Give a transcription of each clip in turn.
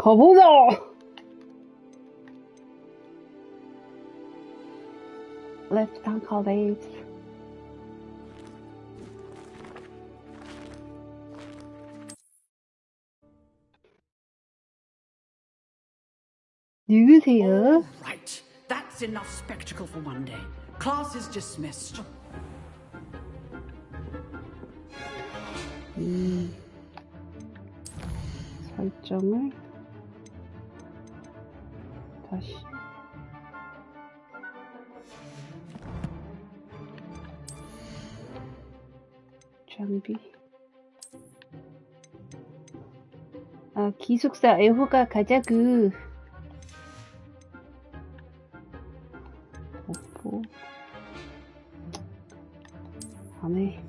가보자! Lifetime College. 누구세요? All right, that's enough spectacle for one day. Class is dismissed. 설정을 다시 장비. 아, 기숙사 애호가 가자구. 뽀뽀. 안해.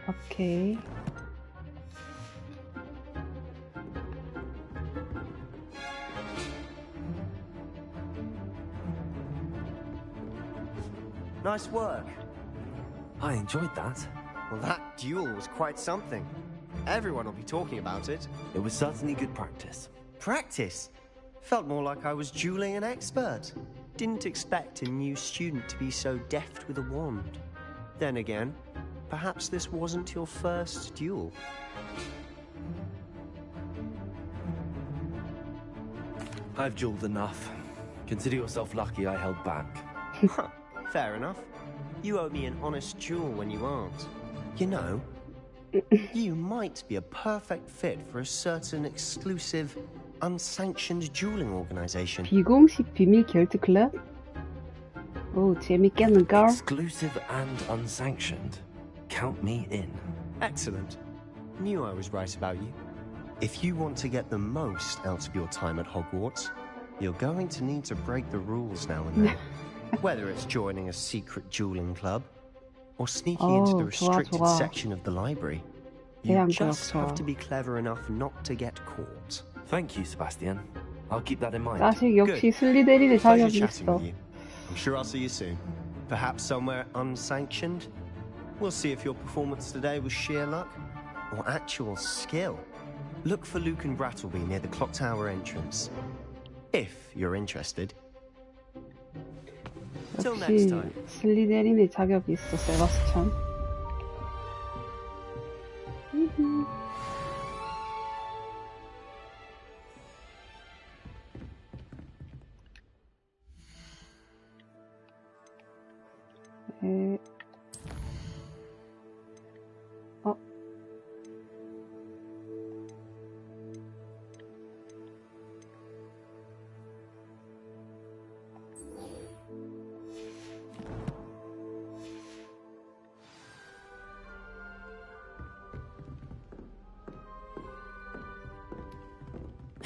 오케이. Nice work. I enjoyed that. Well, that duel was quite something. Everyone will be talking about it. It was certainly good practice. Practice? Felt more like I was dueling an expert. Didn't expect a new student to be so deft with a wand. Then again, perhaps this wasn't your first duel. I've dueled enough. Consider yourself lucky I held back. Fair enough. You owe me an honest duel when you aren't. You know, you might be a perfect fit for a certain exclusive, unsanctioned dueling organization. 비공식 비밀 결투 클럽? 오, 재밌겠는걸? Exclusive and unsanctioned. Count me in. Excellent. Knew I was right about you. If you want to get the most out of your time at Hogwarts, you're going to need to break the rules now and then. Whether it's joining a secret dueling club or sneaking into the restricted section of the library, you just have to be clever enough not to get caught. Thank you, Sebastian. I'll keep that in mind. 자식 역시 슬리데린의 Pleasure 자격이 chatting 있어. with you. I'm sure I'll see you soon. Perhaps somewhere unsanctioned. We'll see if your performance today was sheer luck or actual skill. Look for Luke and Brattleby near the clock tower entrance. If you're interested. Till next 역시 time. 슬리데린의 자격이 있어, 세바스찬. 에...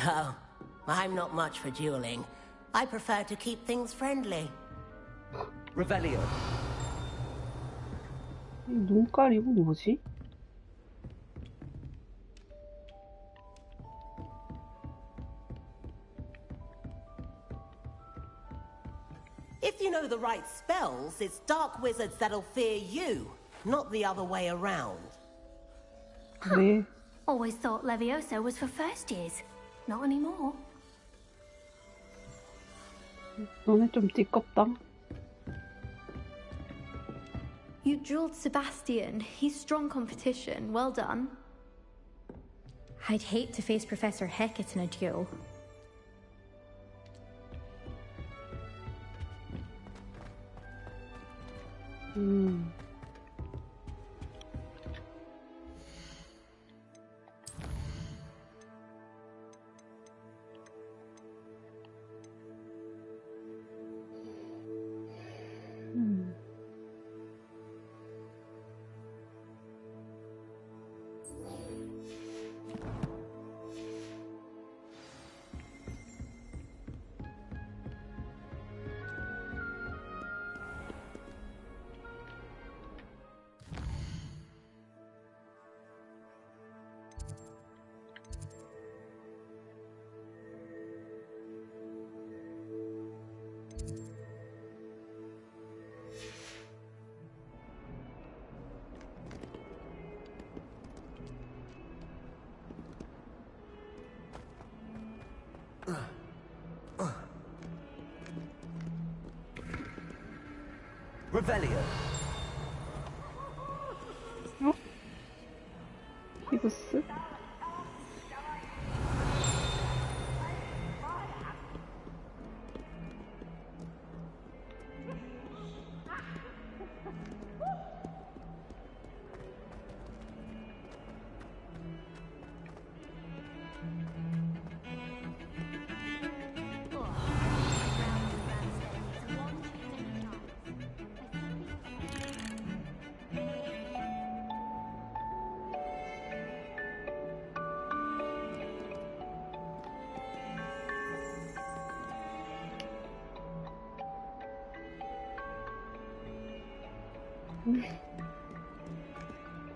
Oh, I'm not much for dueling. I prefer to keep things friendly. Revelio. 눈깔 이건 뭐지? If you know the right spells, it's dark wizards that'll fear you, not the other way around. 네. Always thought Levioso was for first years. Not anymore. 너네 좀 띠껍다. You dueled Sebastian. He's strong competition. Well done. I'd hate to face Professor Hecat in a duel. Revelio. 어? 히브스?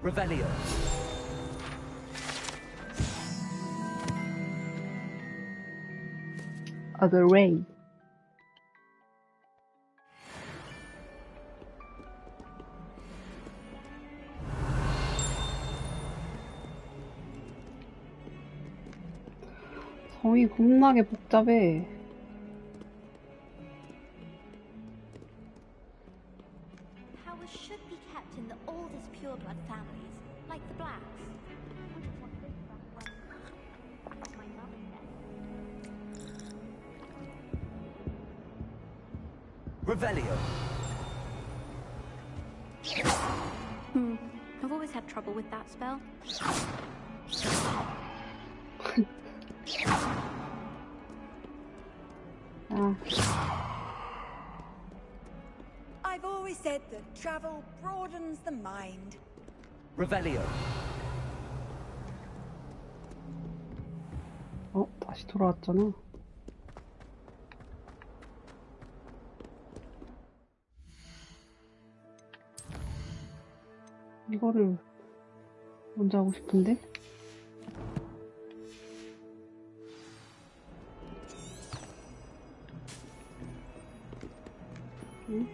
Revelio. Other way. 성이 겁나게 복잡해. Powers should be kept in the oldest pureblood families, like the Blacks. My mother said. Revelio. I've always had trouble with that spell. I've always said that travel broadens the mind. Revelio. 어? 다시 돌아왔잖아. 이거를 먼저 하고 싶은데? 응?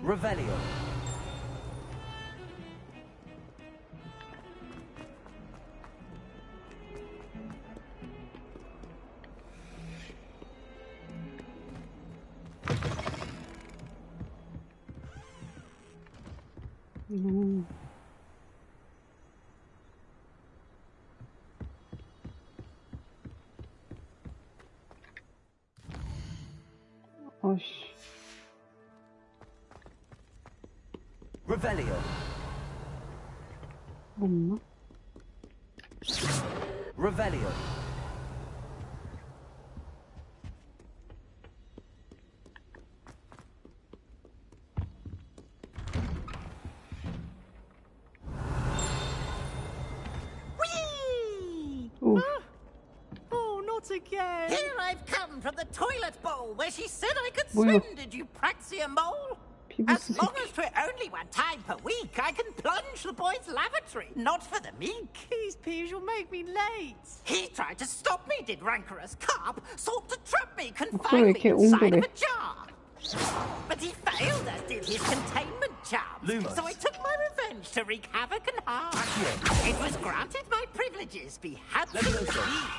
Revelio. 어씨. Revelio. 없나? Revelio. Whee! 오. Oh, not again. Here I've come from the toilet bowl where she said I could 뭐야? swim, did you praxia mole? 피부스 As long 새끼. as for only one time per week, I can plunge the boy's lavatory, not for the meek. These peas will make me late. He tried to stop me, did rancorous carp, sought to trap me, 목소리 confine 왜 me 이렇게 inside 옹졸해? of a jar. But he failed, as did his containment charms. Lumos. So I took my revenge to wreak havoc and harm. It was granted my privileges be had to Levioso. proceed,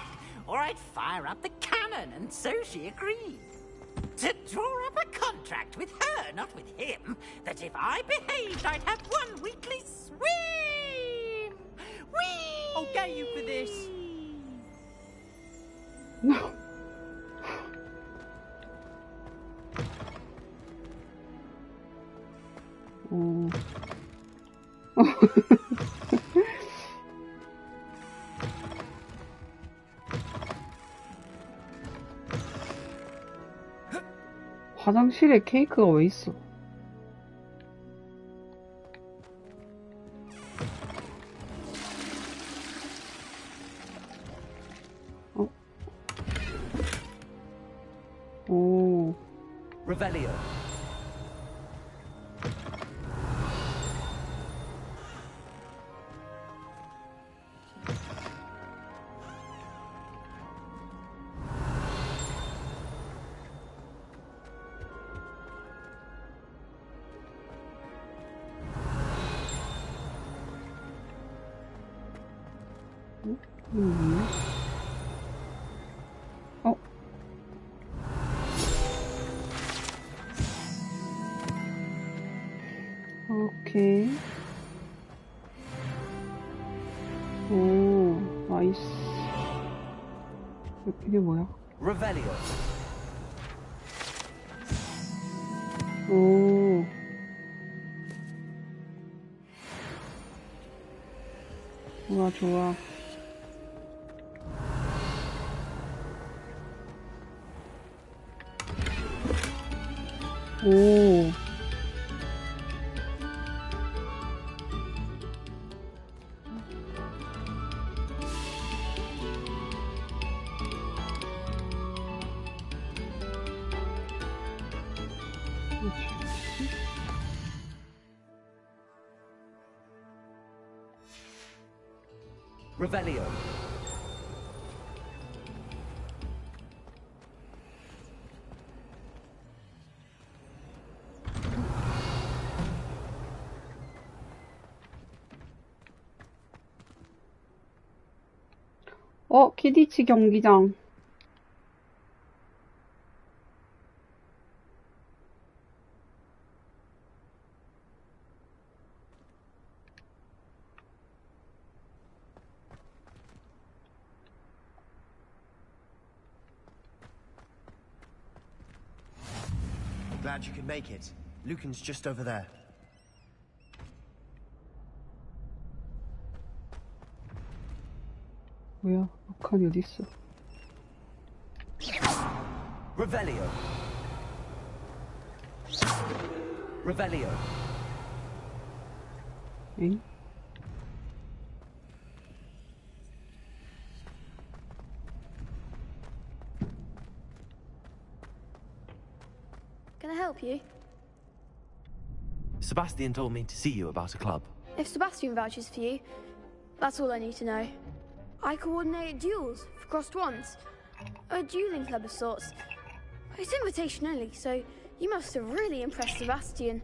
or I'd fire up the cannon, and so she agreed. To draw up a contract with her, not with him, that if I behaved, I'd have one weekly swim. Whee! I'll get you for this. No. 어. 화장실에 케이크가 왜 있어? 어? 오. Revelio. 응? 어? 오케이. 오, 나이스. 이게 뭐야? Revelio. 오. 좋아, 좋아. 오. Revelio. 키디치 경기장. Glad you could make it. Lucan's just over there. 뭐야? 북한이 어딨어? Revelio. Revelio. 엥? Can I help you? Sebastian told me to see you about a club. If Sebastian vouches for you, that's all I need to know. I coordinate duels for crossed wands. A dueling club of sorts. It's invitation only, so you must have really impressed Sebastian.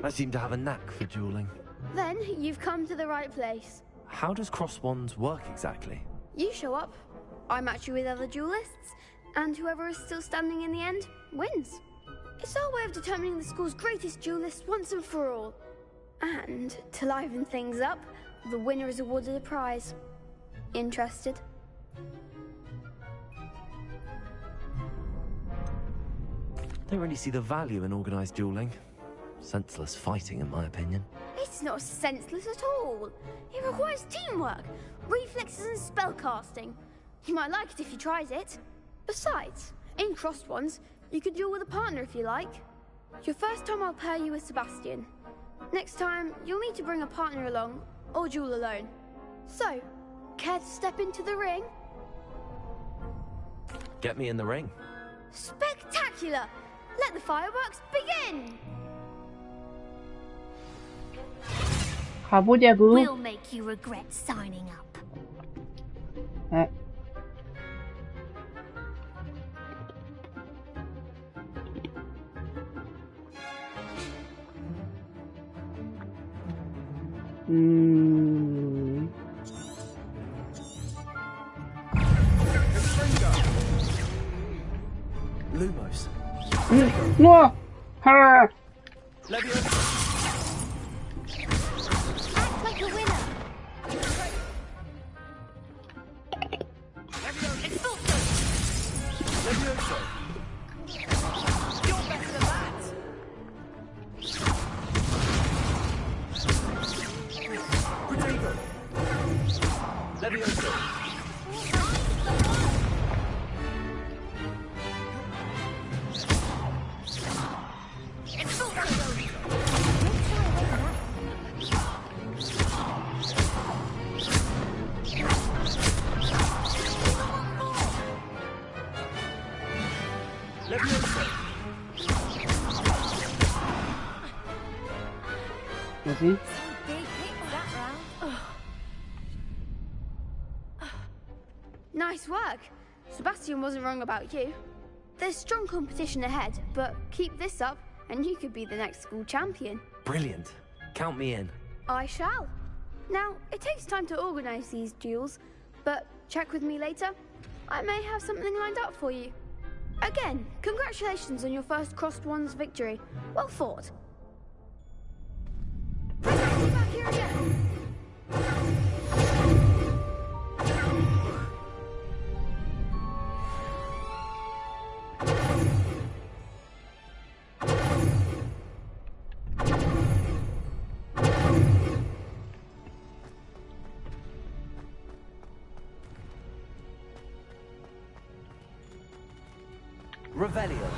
I seem to have a knack for dueling. Then you've come to the right place. How does cross wands work exactly? You show up, I match you with other duelists, and whoever is still standing in the end wins. It's our way of determining the school's greatest duelist once and for all. And to liven things up, the winner is awarded a prize. Interested? Don't really see the value in organised dueling. Senseless fighting, in my opinion. It's not senseless at all. It requires teamwork, reflexes and spellcasting. You might like it if you tried it. Besides, in crossed ones, you could duel with a partner if you like. Your first time I'll pair you with Sebastian. Next time, you'll need to bring a partner along, or duel alone. So, care to step into the ring? Get me in the ring. Spectacular! Let the fireworks begin! 가보자고. We'll make you regret signing up. 에? Lumos. 우와! 하! Act like a winner. You're better than that! Protego. Levioso. 뭐지? Big hit that round. Nice work. Sebastian wasn't wrong about you. There's strong competition ahead, but keep this up and you could be the next school champion. Brilliant. Count me in. I shall. Now, it takes time to organize these duels, but check with me later. I may have something lined up for you. Again, congratulations on your first Crossed Ones victory. Well fought. Back here again. Revelio.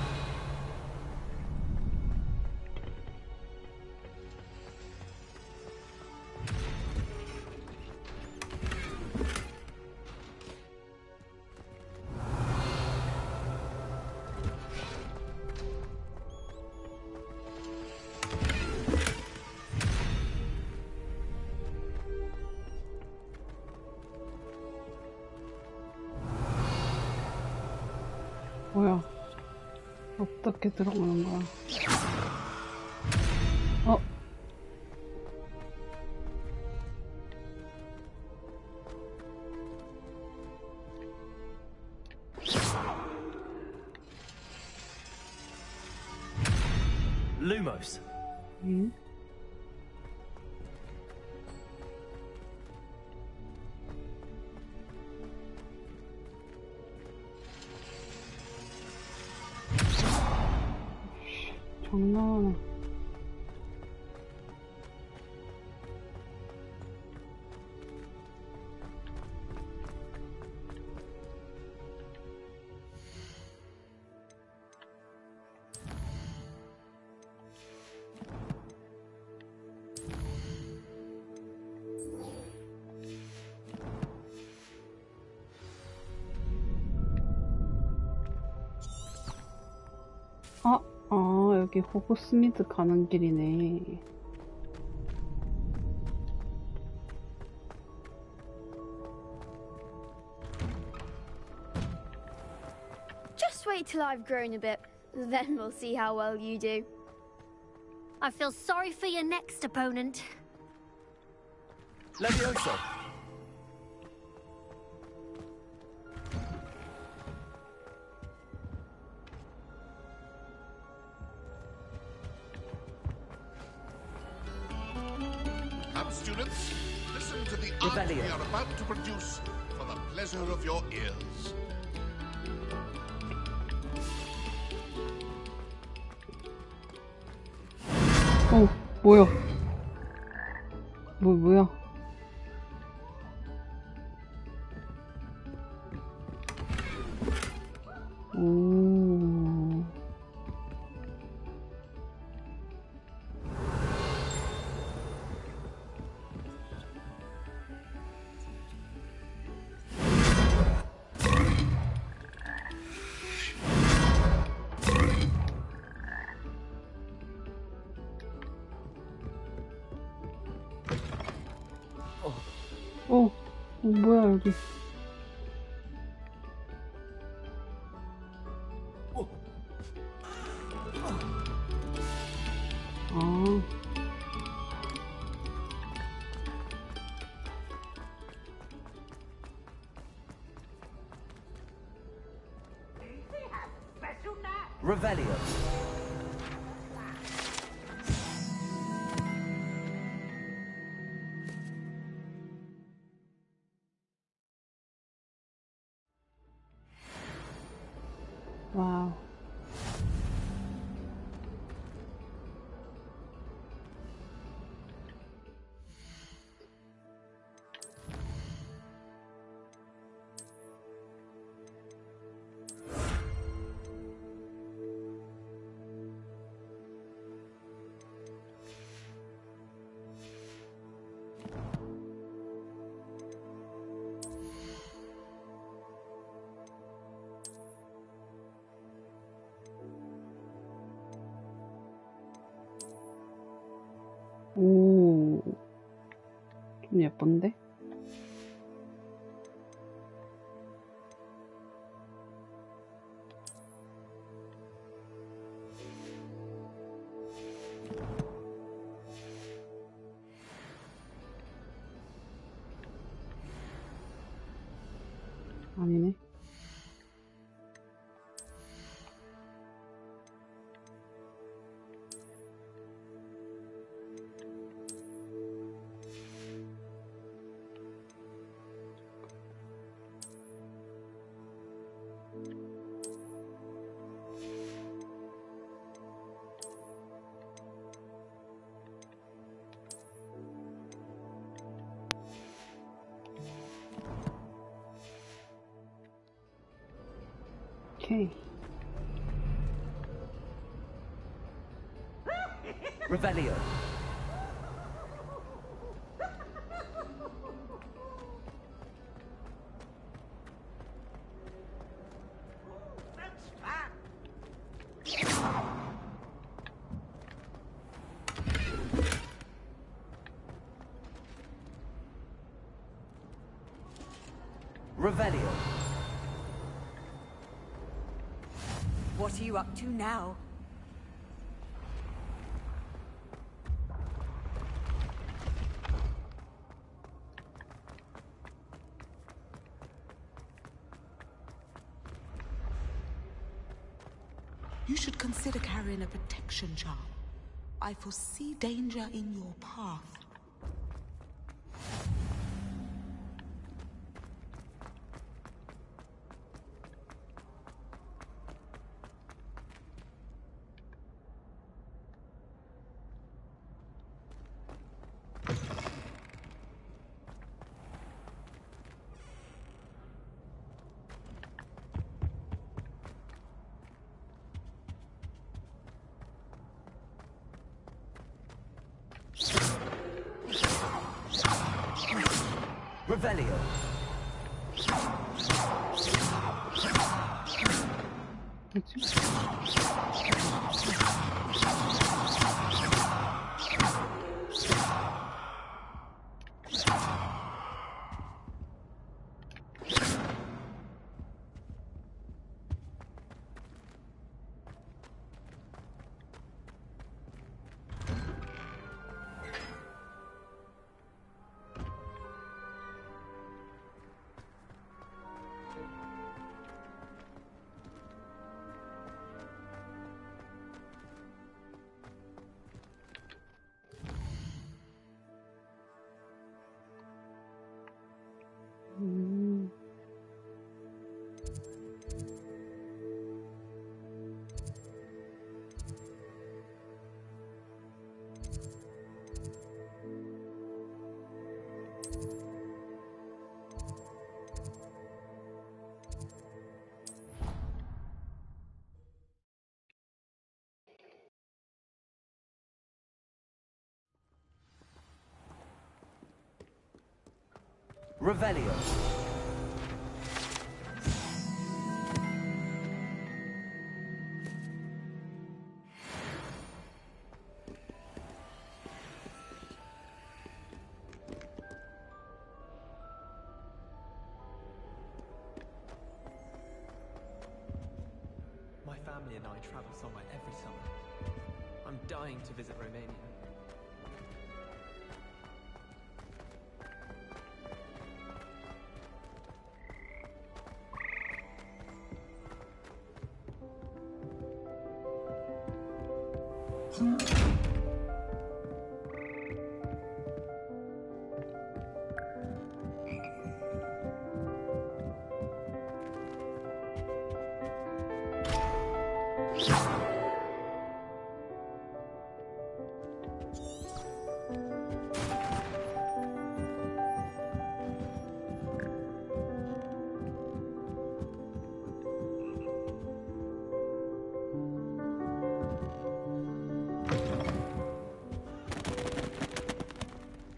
뭐야? 어떻게 들어가는 거야? 어? Lumos. 응? 장난하나. 여기 호그스미드 가는 길이네. Just wait till I've grown a bit. Then we'll see how well you do. I feel sorry for your next opponent. Levioso. Come, students, listen to the art we are about to produce for the pleasure of your ears. 뭐야? 뭐야? 오. 뭐야 여기? 아. Revelio. 와우. 오, 좀 예쁜데? 아니네. Okay. Revelio. Revelio. What are you up to now? You should consider carrying a protection charm. I foresee danger in your path. Revelio. Revelio. My family and I travel somewhere every summer. I'm dying to visit Romania.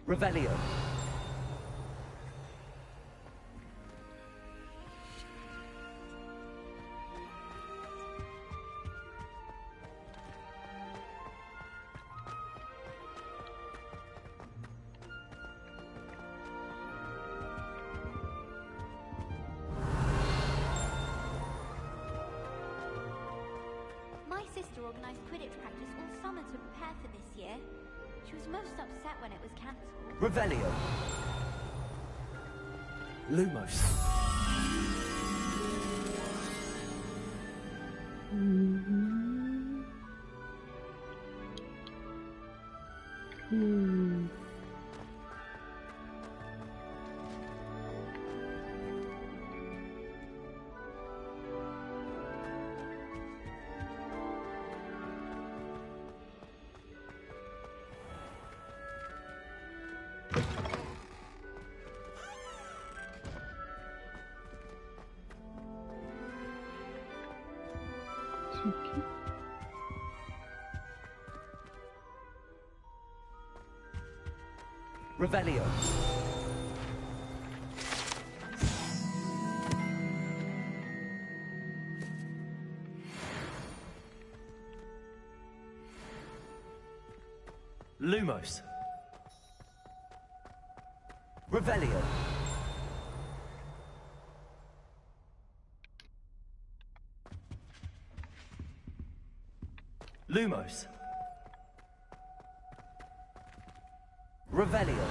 Revelio. My sister organised Quidditch practice all summer to prepare for this year. She was most upset when it was cancelled. Revelio. Lumos. Revelio. Lumos. Revelio. Lumos. Revelio.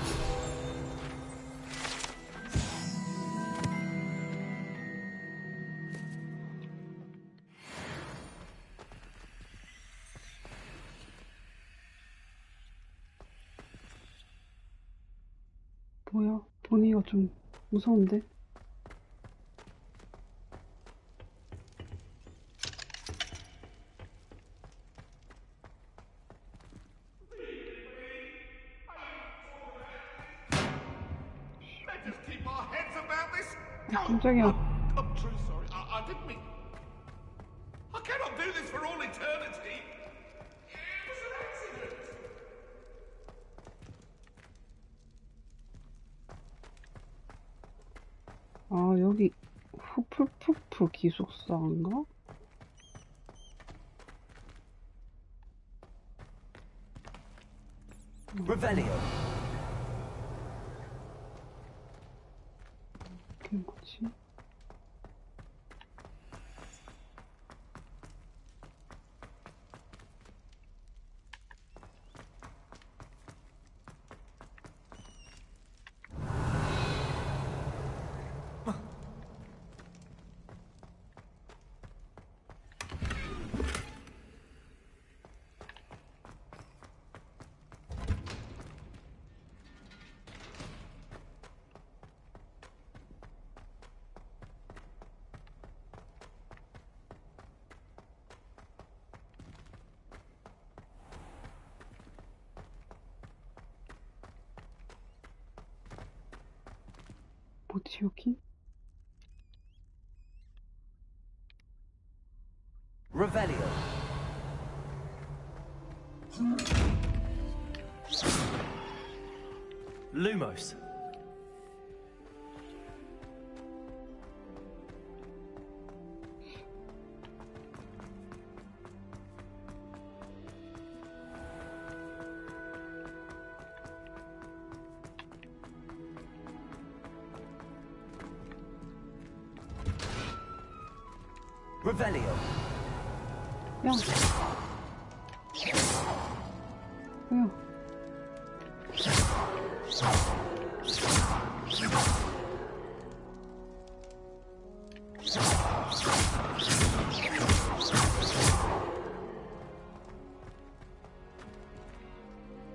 뭐야? 보니가 좀 무서운데? Let us keep our heads about this. 깜짝이야. I'm truly sorry. I didn't mean. I cannot do this for all eternity. It was an accident. 아, 여기 후프푸프 기숙사인가? Revelio. 그게 뭐지? 뭐지 여기? Revelio. Lumos. Revelio. 야. 뭐야?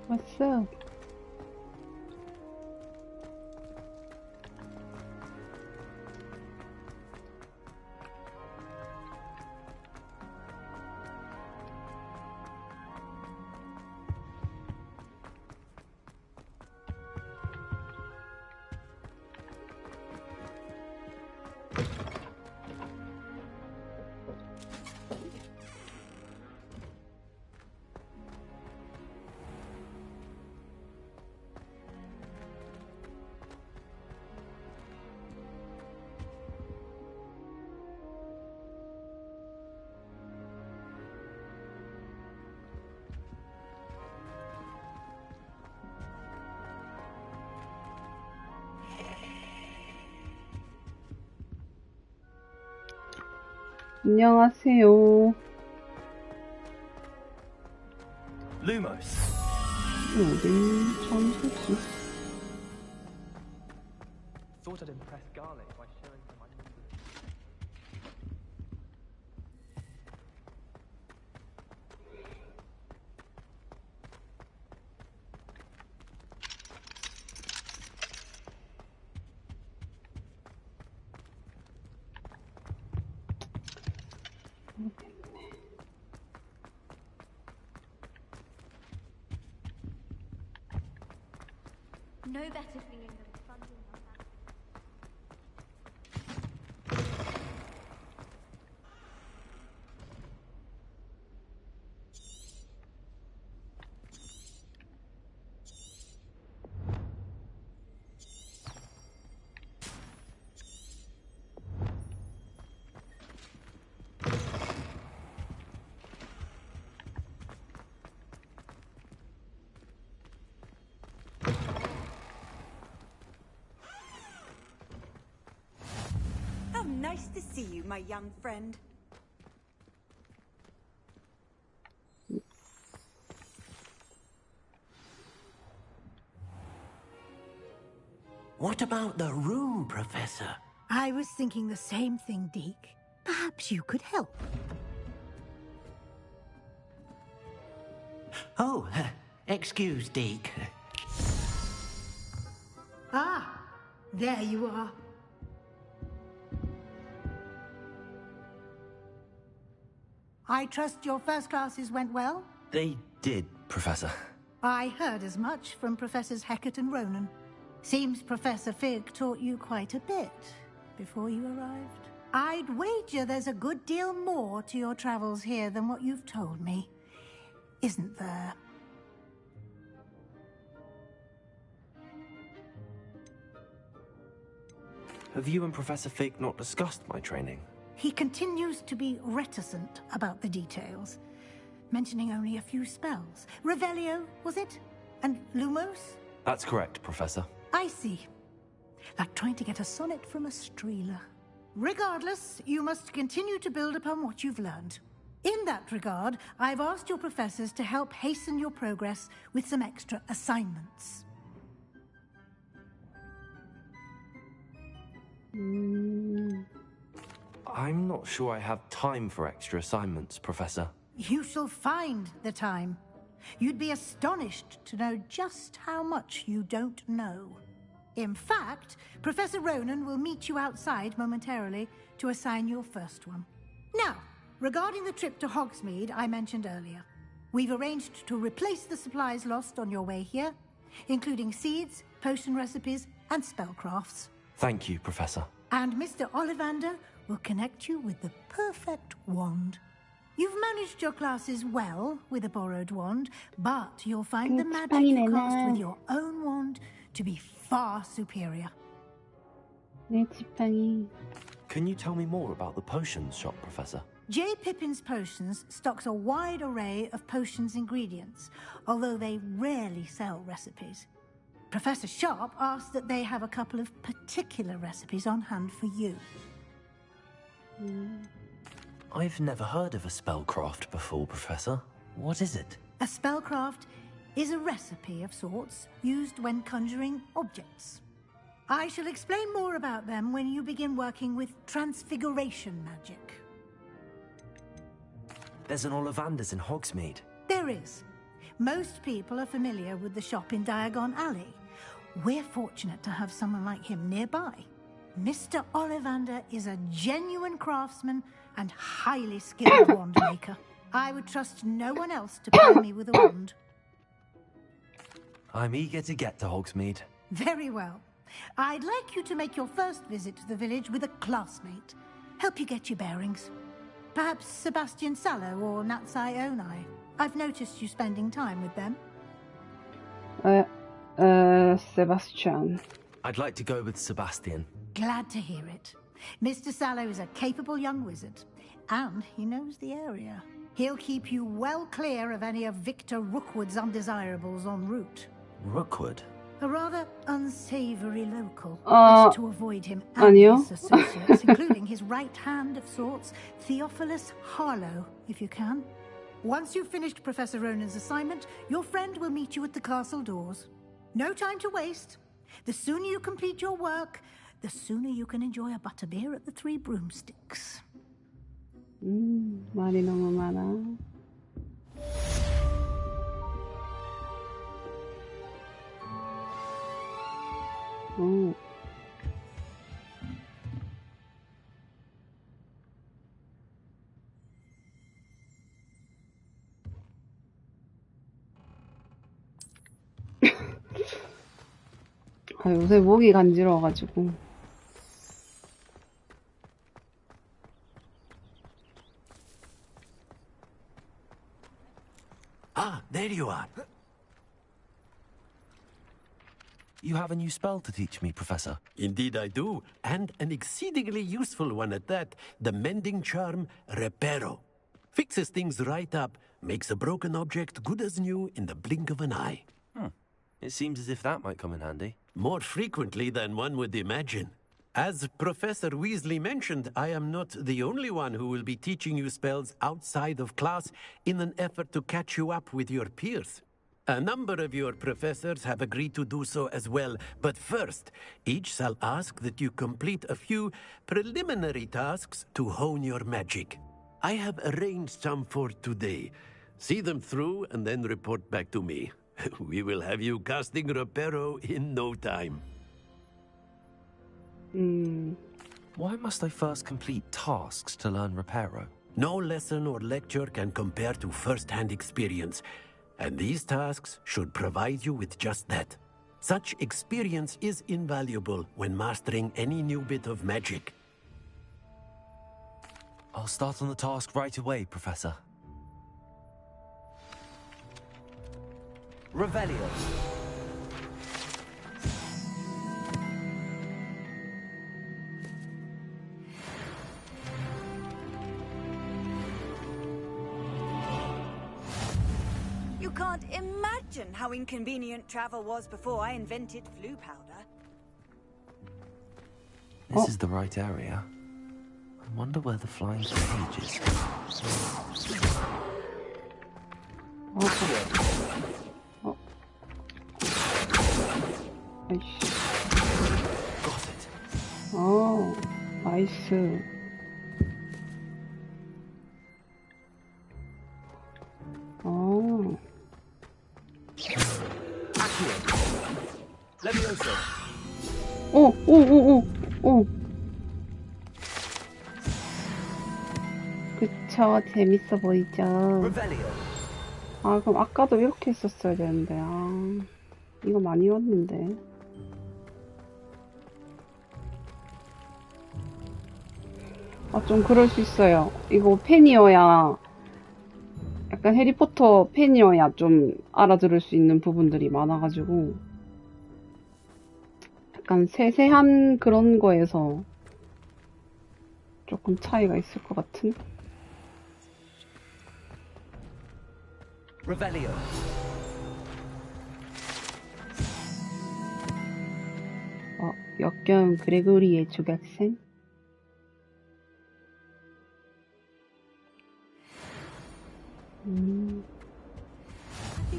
왔어. 안녕하세요. Lumos. 어디 전소지? Thought I'd impress Garlic by showing her my number. No better feeling than funding your family. How nice to see you, my young friend. What about the room, Professor? I was thinking the same thing, Deke. Perhaps you could help. Oh, excuse, Deke. Ah, there you are. I trust your first classes went well? They did, Professor. I heard as much from Professors Hecat and Ronan. Seems Professor Fig taught you quite a bit before you arrived. I'd wager there's a good deal more to your travels here than what you've told me. Isn't there? Have you and Professor Fig not discussed my training? He continues to be reticent about the details, mentioning only a few spells. Revelio, was it? And Lumos? That's correct, Professor. I see. Like trying to get a sonnet from a streeler. Regardless, you must continue to build upon what you've learned. In that regard, I've asked your professors to help hasten your progress with some extra assignments. I'm not sure I have time for extra assignments, Professor. You shall find the time. You'd be astonished to know just how much you don't know. In fact, Professor Ronan will meet you outside momentarily to assign your first one. Now, regarding the trip to Hogsmeade I mentioned earlier, we've arranged to replace the supplies lost on your way here, including seeds, potion recipes, and spellcrafts. Thank you, Professor. And Mr. Ollivander will connect you with the perfect wand. You've managed your classes well with a borrowed wand, but you'll find the magic you cast with your own wand to be far superior. 내 지팡이. Can you tell me more about the potions shop, Professor? J. Pippin's Potions stocks a wide array of potions ingredients, although they rarely sell recipes. Professor Sharp asked that they have a couple of particular recipes on hand for you. I've never heard of a spellcraft before, Professor. What is it? A spellcraft is a recipe of sorts used when conjuring objects. I shall explain more about them when you begin working with transfiguration magic. There's an Ollivander's in Hogsmeade. There is. Most people are familiar with the shop in Diagon Alley. We're fortunate to have someone like him nearby. Mr. Ollivander is a genuine craftsman and highly skilled wand maker. I would trust no one else to pair me with a wand. I'm eager to get to Hogsmeade. Very well. I'd like you to make your first visit to the village with a classmate. Help you get your bearings. Perhaps Sebastian Sallow or Natsai Onai. I've noticed you spending time with them. Sebastian. I'd like to go with Sebastian. Glad to hear it. Mr. Sallow is a capable young wizard, and he knows the area. He'll keep you well clear of any of Victor Rookwood's undesirables en route. Rookwood? A rather unsavory local. Best to avoid him and his associates, including his right hand of sorts, Theophilus Harlow, if you can. Once you've finished Professor Ronan's assignment, your friend will meet you at the castle doors. No time to waste. The sooner you complete your work, the sooner you can enjoy a butterbeer at the Three Broomsticks. 말이 너무 많아. 오. 아, 요새 목이 간지러워가지고. Ah, there you are. You have a new spell to teach me, Professor. Indeed I do, and an exceedingly useful one at that. The mending charm, Reparo. Fixes things right up, makes a broken object good as new in the blink of an eye. It seems as if that might come in handy. More frequently than one would imagine. As Professor Weasley mentioned, I am not the only one who will be teaching you spells outside of class in an effort to catch you up with your peers. A number of your professors have agreed to do so as well, but first, each shall ask that you complete a few preliminary tasks to hone your magic. I have arranged some for today. See them through and then report back to me. We will have you casting Reparo in no time. Why must I first complete tasks to learn Reparo? No lesson or lecture can compare to first-hand experience, and these tasks should provide you with just that. Such experience is invaluable when mastering any new bit of magic. I'll start on the task right away, Professor. Revelio. You can't imagine how inconvenient travel was before I invented flu powder. This is the right area. I wonder where the flying cage is. Got it. Oh, 나이스. 어. 오. 그쵸, 재밌어 보이죠. 아, 그럼 아까도 이렇게 했었어야 되는데. 아, 이거 많이 왔는데. 아, 좀 그럴 수 있어요. 이거 팬이어야, 약간 해리포터 팬이어야 좀 알아들을 수 있는 부분들이 많아가지고, 약간 세세한 그런 거에서 조금 차이가 있을 것 같은? Revelio. 역경 그레고리의 조각생?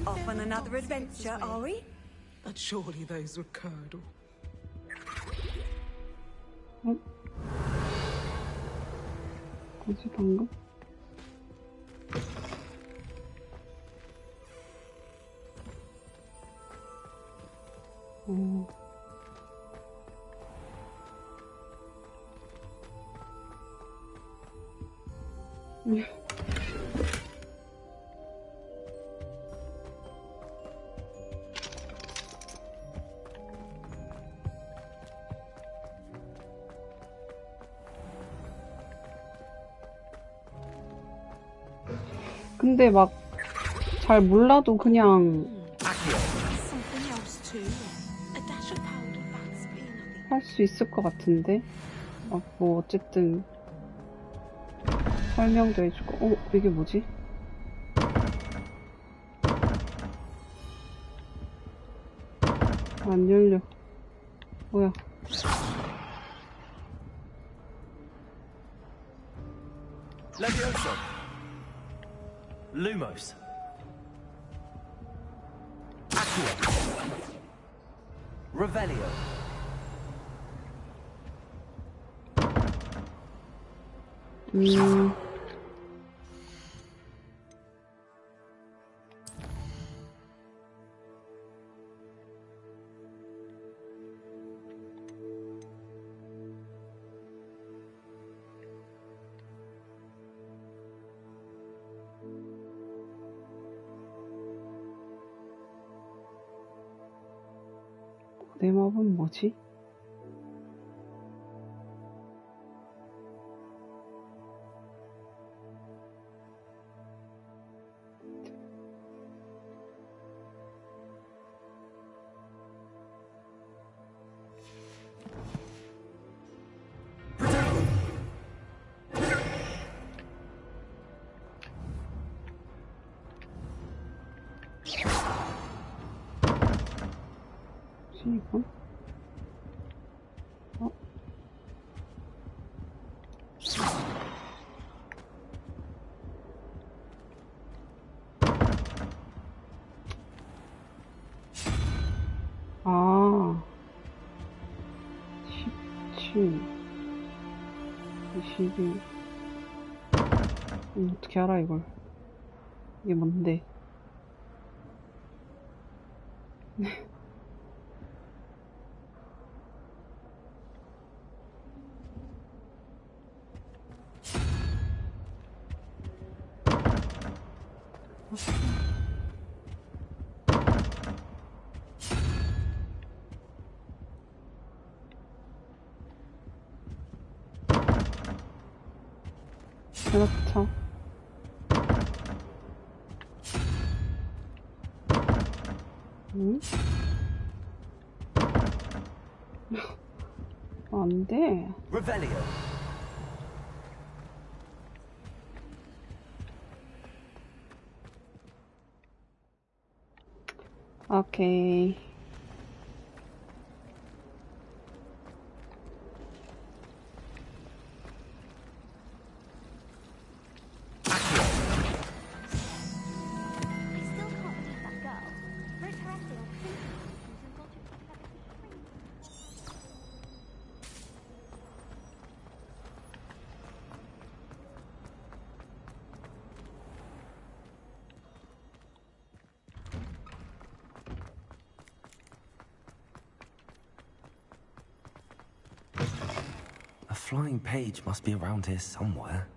Off on another adventure, are we? But surely those were curdle. 뭐지 방금? 근데 막 잘 몰라도 그냥 할 수 있을 것 같은데. 뭐 어쨌든 설명도 해주고. 이게 뭐지? 안 열려. 뭐야? Levioso. Lumos. Accio. Revelio. 고대 맵은 뭐지? 이건? 어? 아, 17, 22. 어떻게 알아, 이걸? 이게 뭔데? 그렇죠. 응? 안 돼. Revelio. 오케이. A flying page must be around here somewhere.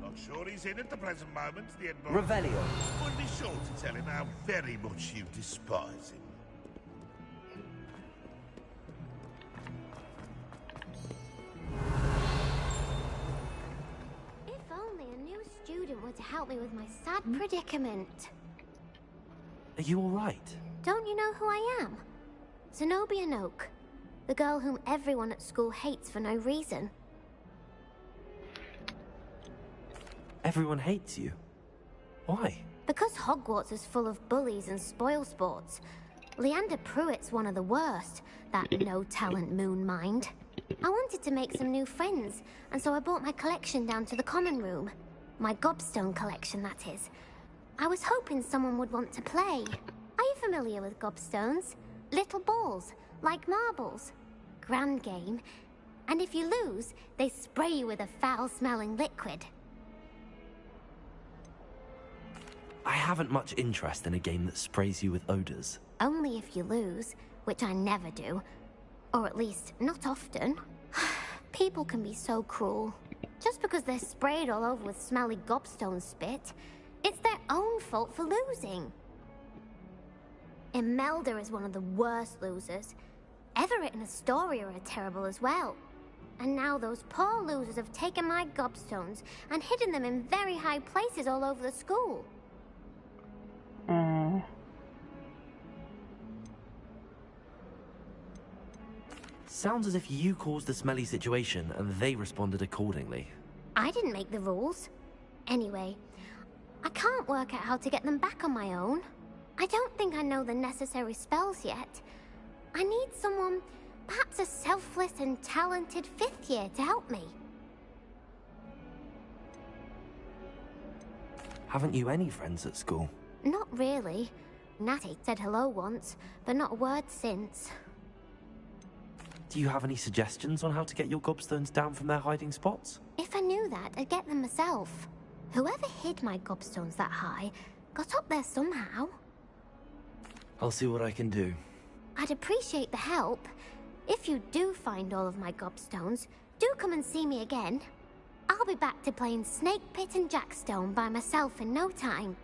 Not sure he's in at the present moment, the Edinburgh. Revelio. Would be sure to tell him how very much you despise him. If only a new student were to help me with my sad predicament. Are you all right? Don't you know who I am? Zenobia Noak, the girl whom everyone at school hates for no reason. Everyone hates you. Why? Because Hogwarts is full of bullies and spoilsports. Leander Pruitt's one of the worst, that no-talent moon mind. I wanted to make some new friends, and so I brought my collection down to the common room. My gobstone collection, that is. I was hoping someone would want to play. Are you familiar with gobstones? Little balls, like marbles. Grand game. And if you lose, they spray you with a foul-smelling liquid. I haven't much interest in a game that sprays you with odors. Only if you lose, which I never do. Or at least, not often. People can be so cruel. Just because they're sprayed all over with smelly gobstone spit, it's their own fault for losing. Imelda is one of the worst losers. Everett and Astoria are terrible as well. And now those poor losers have taken my gobstones and hidden them in very high places all over the school. Sounds as if you caused the smelly situation and they responded accordingly. I didn't make the rules. Anyway, I can't work out how to get them back on my own. I don't think I know the necessary spells yet. I need someone, perhaps a selfless and talented fifth year to help me. Haven't you any friends at school? Not really. Natty said hello once, but not a word since. Do you have any suggestions on how to get your gobstones down from their hiding spots? If I knew that, I'd get them myself. Whoever hid my gobstones that high got up there somehow. I'll see what I can do. I'd appreciate the help. If you do find all of my gobstones, do come and see me again. I'll be back to playing Snake Pit and Jackstone by myself in no time.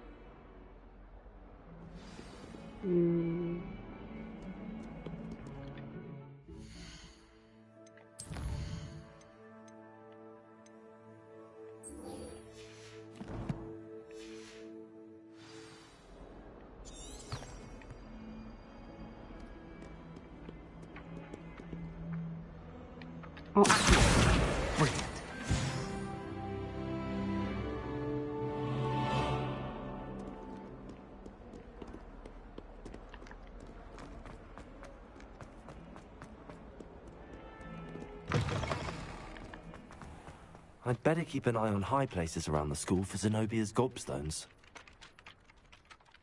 I'd better keep an eye on high places around the school for Zenobia's gobstones.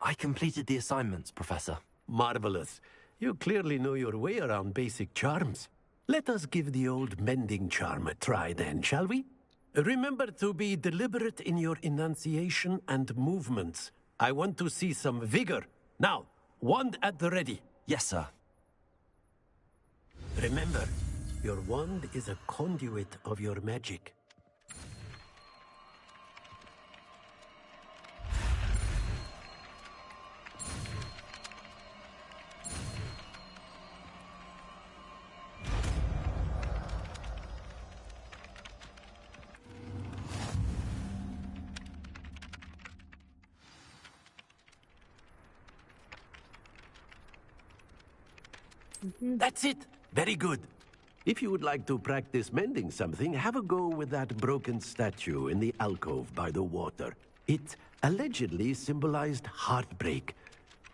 I completed the assignments, Professor. Marvelous. You clearly know your way around basic charms. Let us give the old mending charm a try then, shall we? Remember to be deliberate in your enunciation and movements. I want to see some vigor. Now, wand at the ready. Yes, sir. Remember, your wand is a conduit of your magic. That's it. Very good. If you would like to practice mending something, have a go with that broken statue in the alcove by the water. It allegedly symbolized heartbreak.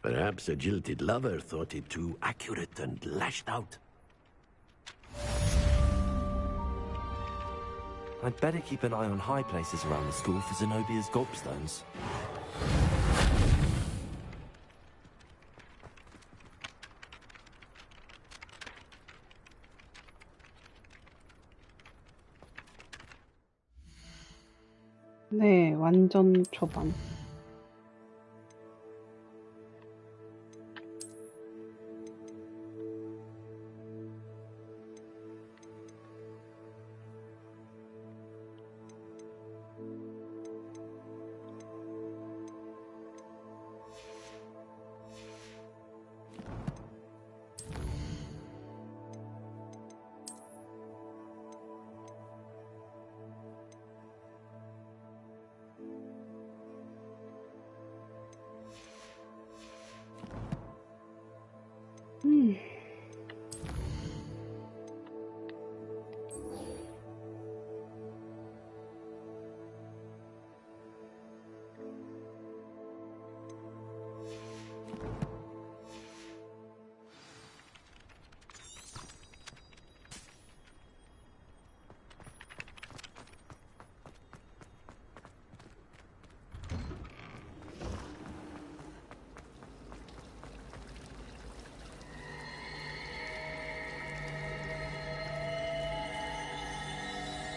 Perhaps a jilted lover thought it too accurate and lashed out. I'd better keep an eye on high places around the school for Zenobia's gobstones. 네, 완전 초반.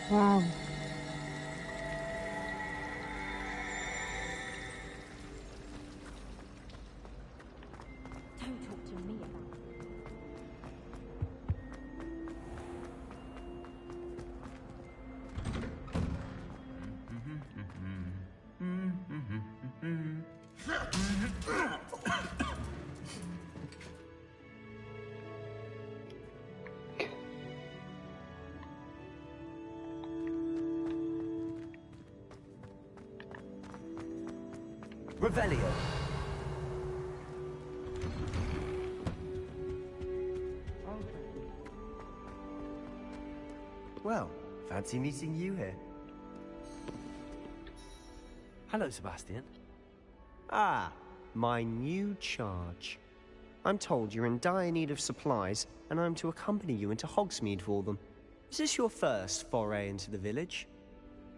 와우. Don't talk to me about Revelio. Well, fancy meeting you here. Hello, Sebastian. Ah, my new charge. I'm told you're in dire need of supplies, and I'm to accompany you into Hogsmeade for them. Is this your first foray into the village?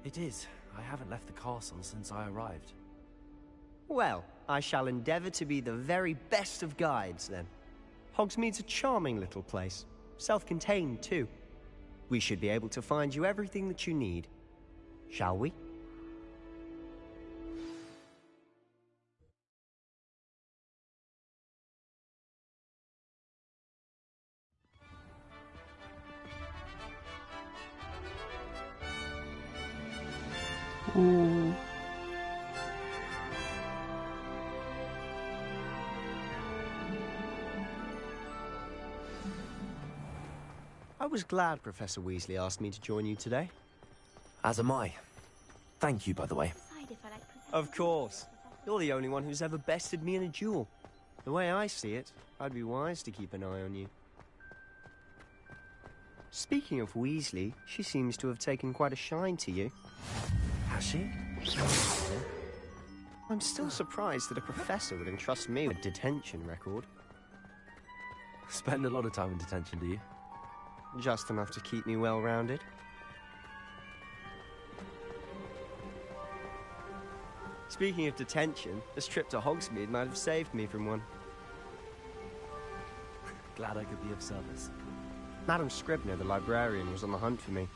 It is. I haven't left the castle since I arrived. Well, I shall endeavour to be the very best of guides, then. Hogsmeade's a charming little place. Self-contained, too. We should be able to find you everything that you need. Shall we? was glad Professor Weasley asked me to join you today. As am I. Thank you, by the way. Of course. You're the only one who's ever bested me in a duel. The way I see it, I'd be wise to keep an eye on you. Speaking of Weasley, she seems to have taken quite a shine to you. Has she? I'm still surprised that a professor would entrust me with a detention record. Spend a lot of time in detention, do you? Just enough to keep me well-rounded. Speaking of detention, this trip to Hogsmeade might have saved me from one. Glad I could be of service. Madam Scribner, the librarian, was on the hunt for me,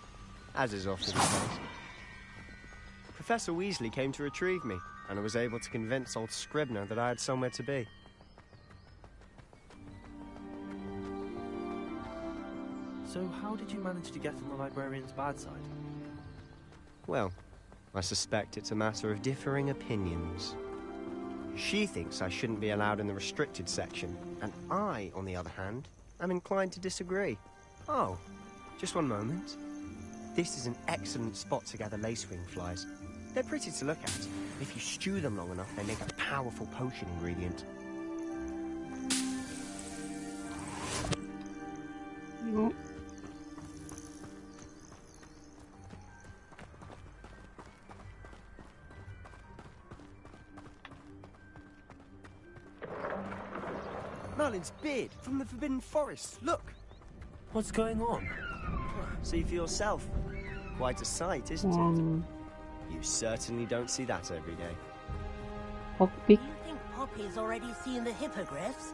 as is often the case. Professor Weasley came to retrieve me, and I was able to convince old Scribner that I had somewhere to be. So how did you manage to get on the librarian's bad side? Well, I suspect it's a matter of differing opinions. She thinks I shouldn't be allowed in the restricted section, and I, on the other hand, am inclined to disagree. Oh, just one moment. This is an excellent spot to gather lacewing flies. They're pretty to look at. If you stew them long enough, they make a powerful potion ingredient. 이거 Merlin's beard from the Forbidden Forest. Look. What's going on? See for yourself. Quite a sight, isn't it? You certainly don't see that every day. 벅빅 You think Poppy's already seen the hippogriffs?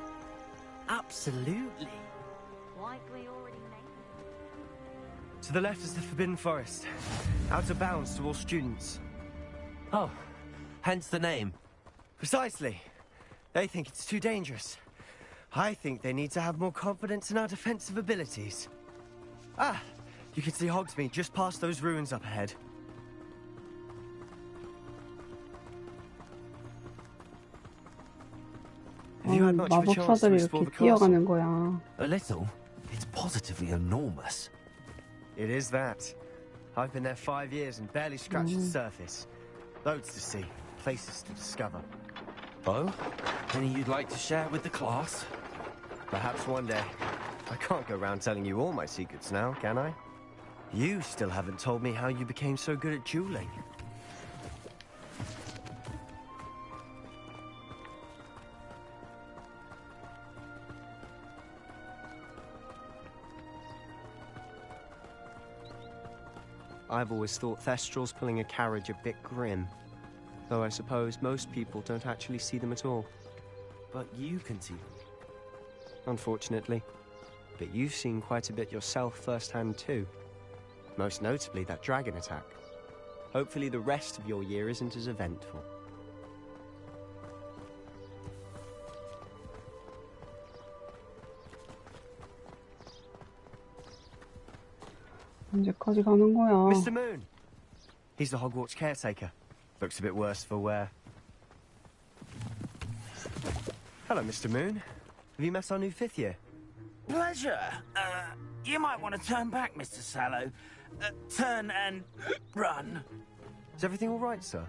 Absolutely. Like we already made. To the left is the Forbidden Forest. Out of bounds to all students. Oh, hence the name. Precisely. They think it's too dangerous. I think they need to have more confidence in our defensive abilities. Ah, you can see Hogsmeade just past those ruins up ahead. Have you had much of a chance to 마법사들이 explore 이렇게 the castle? 뛰어가는 거야. A little? It's positively enormous. It is that. I've been there 5 years and barely scratched the surface. Loads to see, places to discover. Oh? Any you'd like to share with the class? Perhaps one day. I can't go around telling you all my secrets now, can I? You still haven't told me how you became so good at dueling. I've always thought Thestrals pulling a carriage a bit grim. Though I suppose most people don't actually see them at all. But you can see them. Unfortunately. But you've seen quite a bit yourself firsthand too. Most notably that dragon attack. Hopefully the rest of your year isn't as eventful. 언제까지 가는 거야? Mr. Moon! He's the Hogwarts caretaker. Looks a bit worse for wear. Hello, Mr. Moon. Have you met our new 5th year? Pleasure. You might want to turn back, Mr. Sallow. Turn and run. Is everything all right, sir?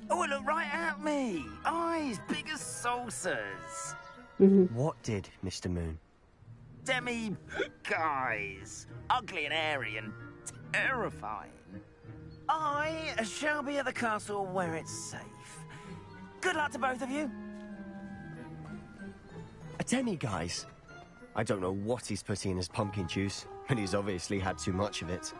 Oh, look right at me. Eyes big as saucers. What did, Mr. Moon? Demi guys. Ugly and airy and terrifying. I shall be at the castle where it's safe. Good luck to both of you. A demi-guise? I don't know what he's putting in his pumpkin juice, but he's obviously had too much of it.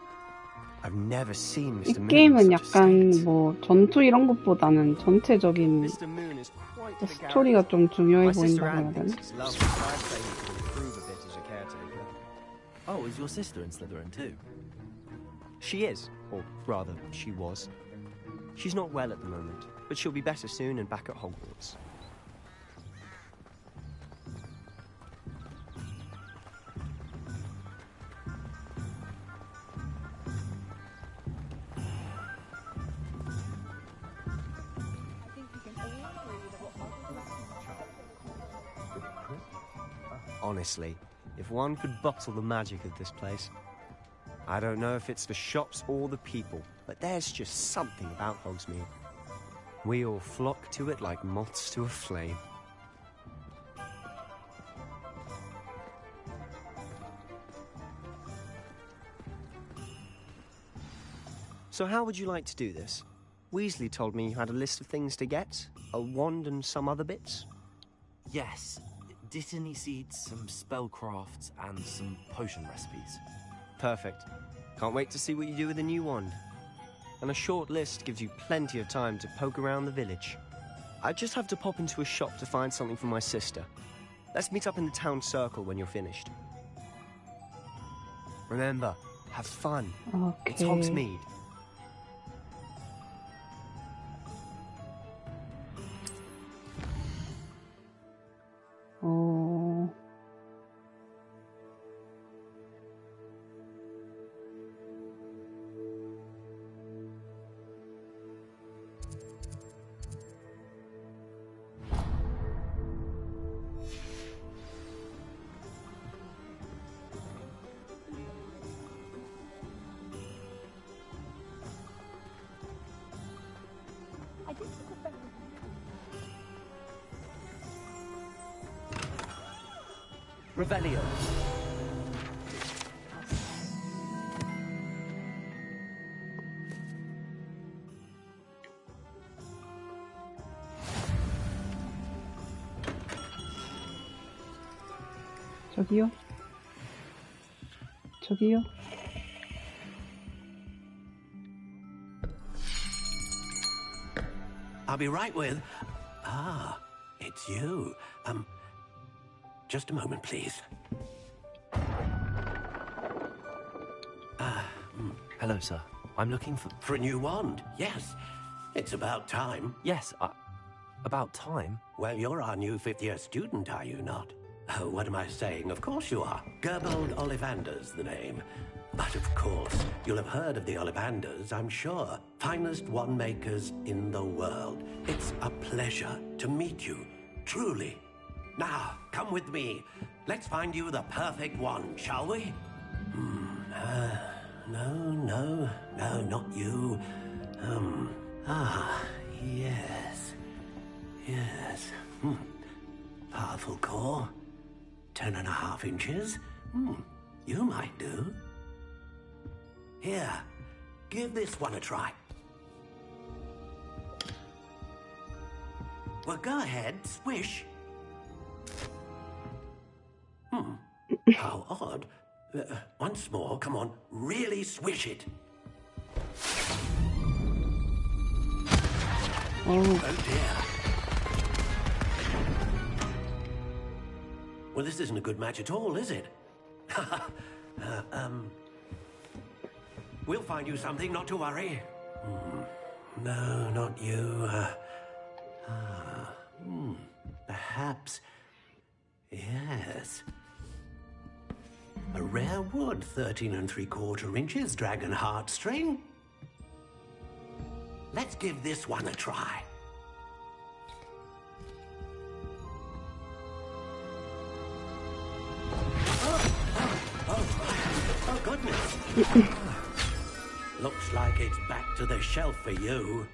I've never seen 이 Mr. Moon in 게임은 such a state. 약간 뭐 전투 이런 것보다는 전체적인 Mr. Moon is quite the 스토리가 좀 중요해 My sister 보인다고 해야 Anne 되나? thinks it's lovely, but I'd say he could improve a bit as a caretaker. Oh, is your sister in Slytherin too? She is, or rather, she was. She's not well at the moment, but she'll be better soon and back at Hogwarts. Honestly, if one could bottle the magic of this place, I don't know if it's the shops or the people, but there's just something about Hogsmeade. We all flock to it like moths to a flame. So how would you like to do this? Weasley told me you had a list of things to get, a wand and some other bits. Yes, Dittany seeds, some spellcrafts, and some potion recipes. Perfect. Can't wait to see what you do with the new wand. And a short list gives you plenty of time to poke around the village. I just have to pop into a shop to find something for my sister. Let's meet up in the town circle when you're finished. Remember, have fun. Okay. It's Hogsmeade. 어... Revelio. 저기요? 저기요? I'll be right with... Ah, it's you. Just a moment, please. Hello, sir. I'm looking for... For a new wand, yes. It's about time. Yes, about time? Well, you're our new fifth-year student, are you not? Oh, what am I saying? Of course you are. Gerbold Ollivander's the name. But of course, you'll have heard of the Ollivanders, I'm sure. Finest wand makers in the world. It's a pleasure to meet you, truly. Now, come with me. Let's find you the perfect wand, shall we? No, not you. Yes. Powerful core. 10.5 inches. You might do. Here, give this one a try. Well, go ahead, swish. How odd. Once more, come on, really swish it. Oh dear. Well, this isn't a good match at all, is it? We'll find you something, not to worry. No, not you. Perhaps... Yes. A rare wood, 13 3/4 inches, dragon heartstring. Let's give this one a try. Oh, goodness. Looks like it's back to the shelf for you.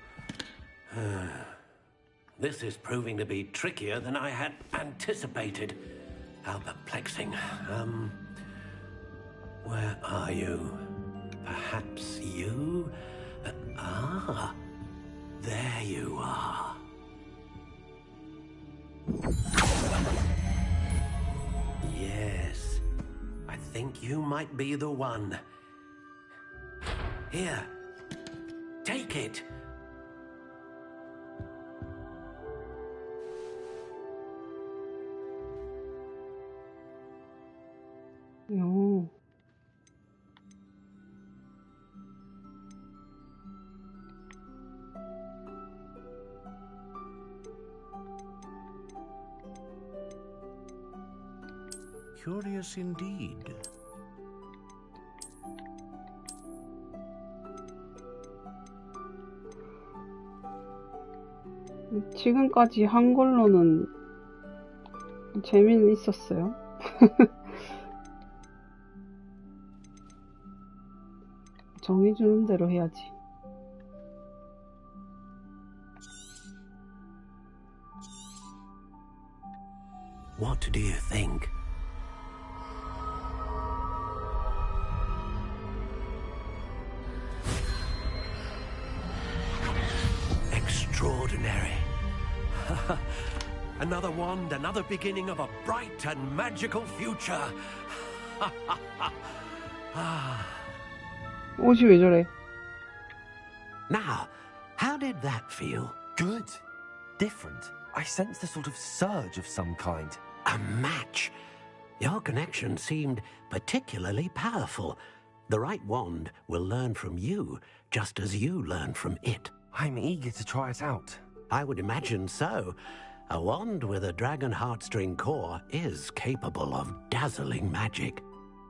This is proving to be trickier than I had anticipated. How perplexing. Where are you? Perhaps you? There you are. Yes, I think you might be the one. Here, take it. No. Curious indeed. 지금까지 한 걸로는 재미는 있었어요. 정해주는 대로 해야지. What do you think? Extraordinary. Another wand, another beginning of a bright and magical future. 옷이 왜 저래? Now, how did that feel? Good. Different. I sensed a sort of surge of some kind. A match. Your connection seemed particularly powerful. The right wand will learn from you, just as you learn from it. I'm eager to try it out. I would imagine so. A wand with a dragon heartstring core is capable of dazzling magic.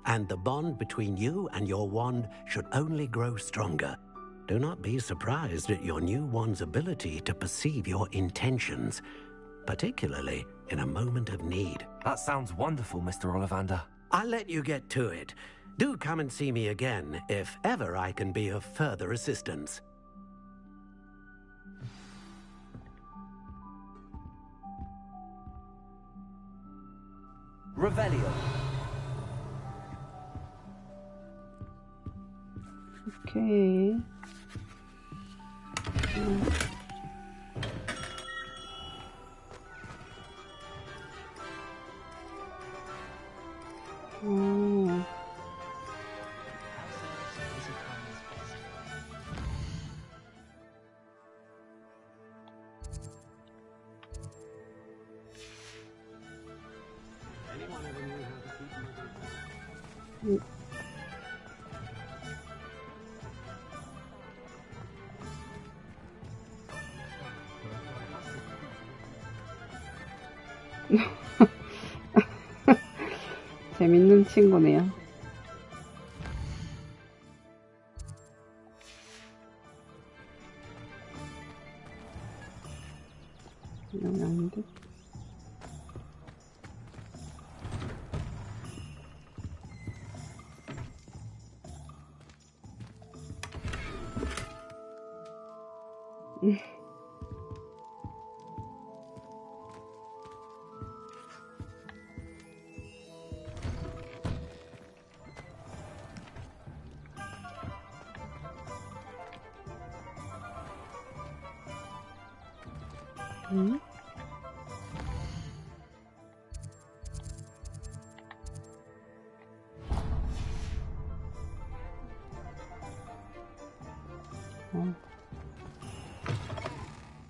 And the bond between you and your wand should only grow stronger. Do not be surprised at your new wand's ability to perceive your intentions, particularly in a moment of need. That sounds wonderful, Mr. Ollivander. I'll let you get to it. Do come and see me again if ever I can be of further assistance. Revelio. 오케이. 재밌는 친구네요. 여기 아닌데?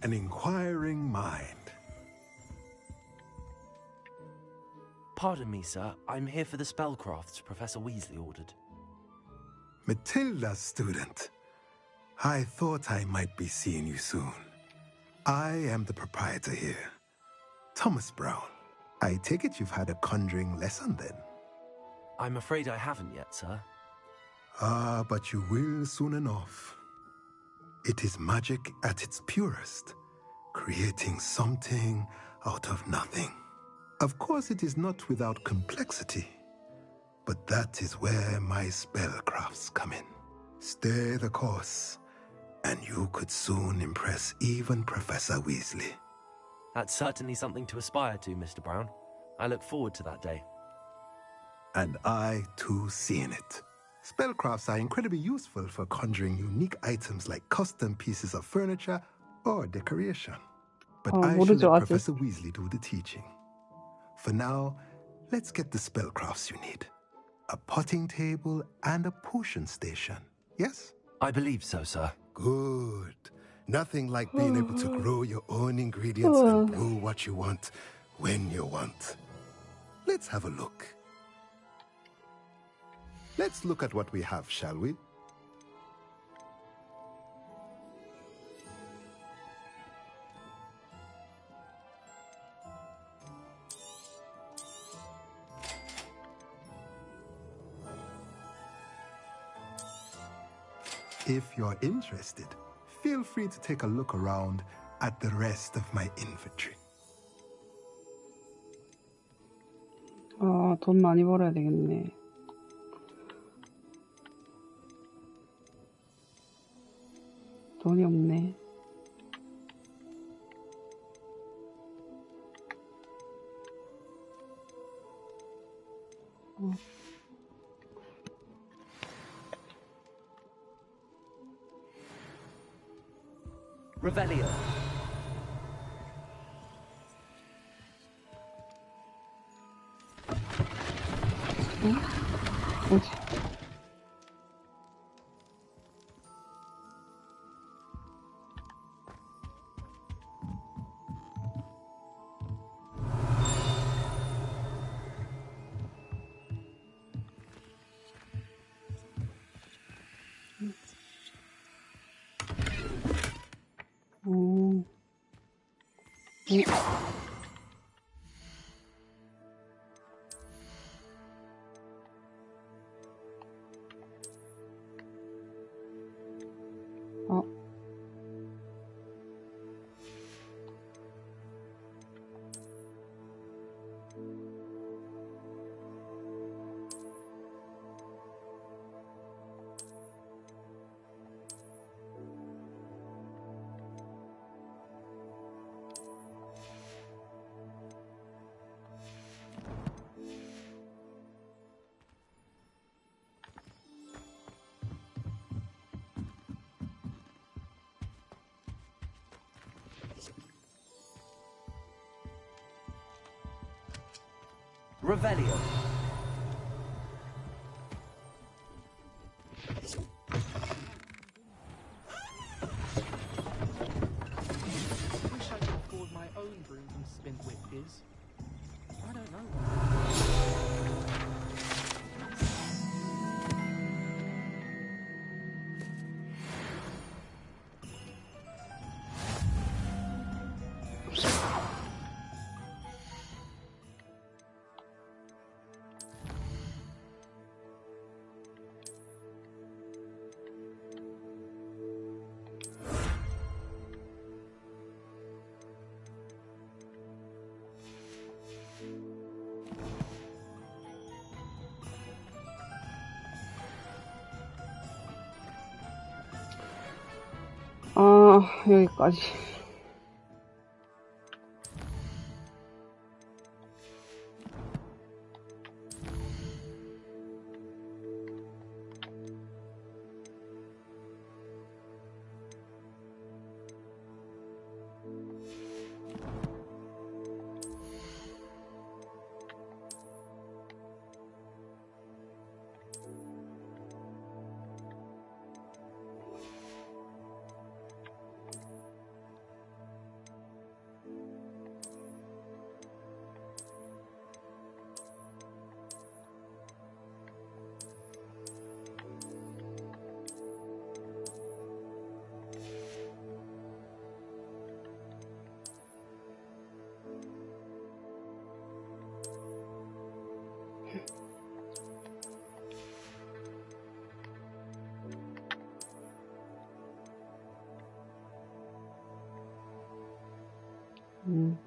An inquiring mind. Pardon me, sir. I'm here for the spellcrafts Professor Weasley ordered. Matilda's student. I thought I might be seeing you soon. I am the proprietor here, Thomas Brown. I take it you've had a conjuring lesson then? I'm afraid I haven't yet, sir. Ah, but you will soon enough. It is magic at its purest, creating something out of nothing. Of course, it is not without complexity, but that is where my spellcrafts come in. Stay the course, and you could soon impress even Professor Weasley. That's certainly something to aspire to, Mr. Brown. I look forward to that day. And I, too, seeing it. Spellcrafts are incredibly useful for conjuring unique items like custom pieces of furniture or decoration. But I should let Professor Weasley do the teaching. For now, let's get the spellcrafts you need. A potting table and a potion station, yes? I believe so, sir. Good. Nothing like being able to grow your own ingredients and brew what you want when you want. Let's have a look. Let's look at what we have, shall we? If you're interested, feel free to take a look around at the rest of my inventory. 돈 많이 벌어야 되겠네. 돈이 없네. Revelio. 뭐지? 오. 어. Revelio. Wish I could afford my own brooms and spin whippers. I don't know. 아, 여기까지.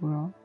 뭐야?